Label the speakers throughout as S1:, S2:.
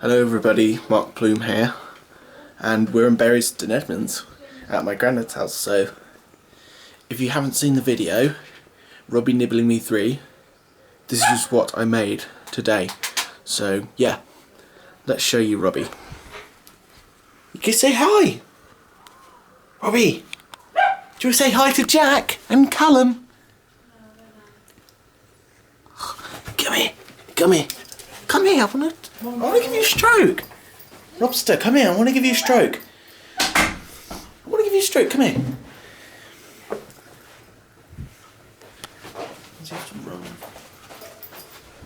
S1: Hello everybody, Mark Plume here, and we're in Bury St Edmunds at my granddad's house. So if you haven't seen the video, Robbie nibbling me 3, this is what I made today. So yeah, let's show you Robbie. You can say hi! Robbie! Do you want to say hi to Jack and Callum? Come here, come here. Come here, I want to give you a stroke. Lobster, come here, I want to give you a stroke. I want to give you a stroke, come here.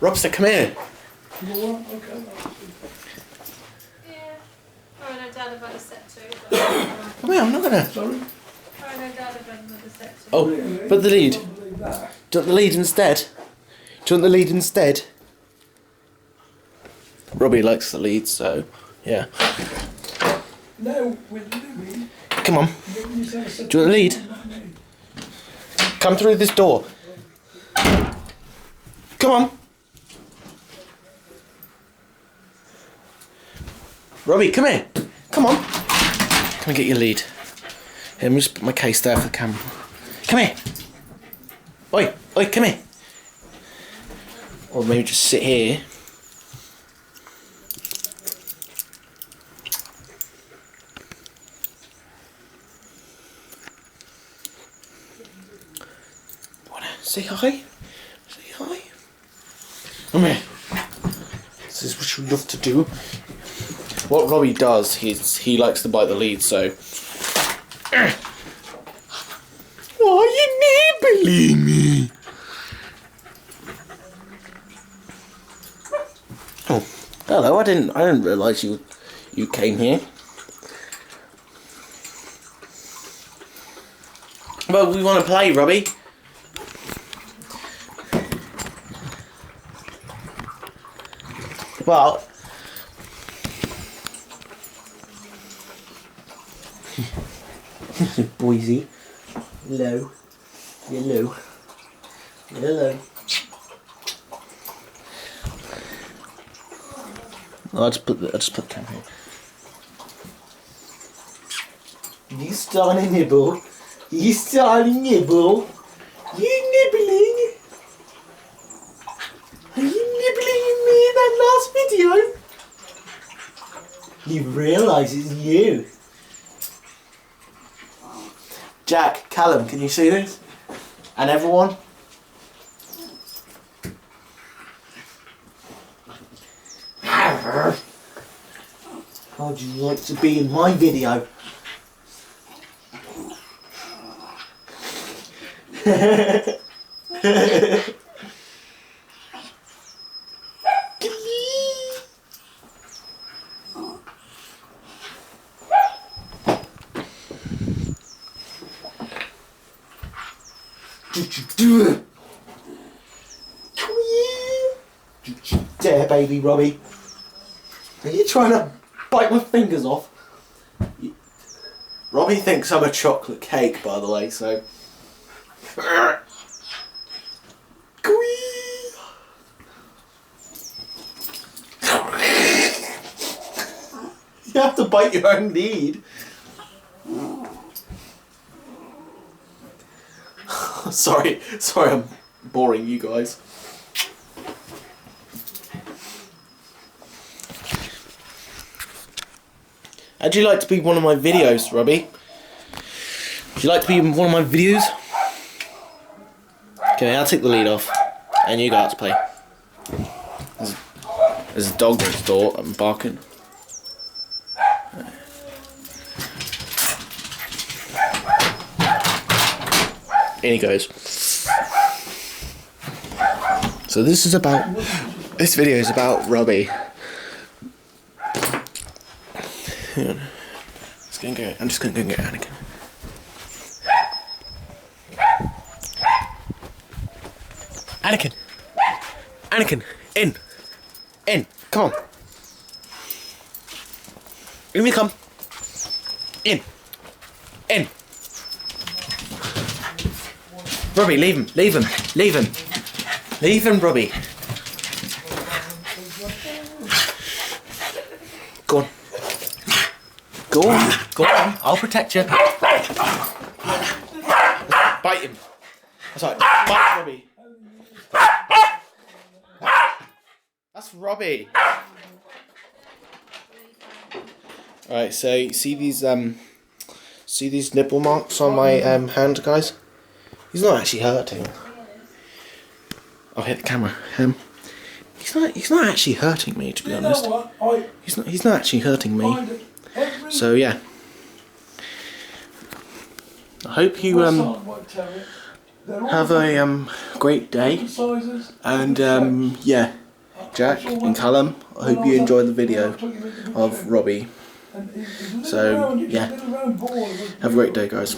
S1: Lobster, come here.
S2: Yeah. Oh, no, Dad about a set too.
S1: Come here, I'm not gonna.
S2: Oh, no, Dad about another set too.
S1: Oh, but the lead. Do you want the lead instead? Do you want the lead instead? Robbie likes the lead, so yeah.
S3: No, with Louis.
S1: Come on. Do you want the lead? Come through this door. Come on. Robbie, come here. Come on. Come and get your lead. Here, let me just put my case there for the camera. Come here. Oi, oi, come here. Or maybe just sit here. Say hi. Say hi. Come here. This is what you love to do. What Robbie does, he likes to bite the lead, so. Why are you nibbling me? Oh, hello. I didn't realise you came here. Well, we want to play, Robbie. Well, Boise, hello, hello, hello. I'll just put the camera here. You starting to nibble? You starting to nibble? You nibbling? Are you nibbling me in that last video? You realise it's you. Jack, Callum, can you see this? And everyone? How would you like to be in my video? Dare, baby Robbie. Are you trying to bite my fingers off? Robbie thinks I'm a chocolate cake, by the way, so. You have to bite your own lead. Sorry, I'm boring you guys. How'd you like to be one of my videos, Robbie? Would you like to be in one of my videos? Okay, I'll take the lead off, and you go out to play. There's a dog next door. I'm barking. In he goes. So this video is about Robbie. Hang on. I'm just gonna go and get Anakin. Anakin, in, come on. Let me come. In. Robbie, leave him, Leave him, Robbie. Go on. Go on. Go on. I'll protect you. Bite him. That's right. Bite Robbie. That's Robbie. Alright, so see these nipple marks on my hand, guys? He's not actually hurting. I'll hit the camera. He's not actually hurting me, to be honest. He's not actually hurting me. So yeah. I hope you have a great day. And yeah, Jack and Callum, I hope you enjoyed the video of Robbie. So yeah, have a great day, guys.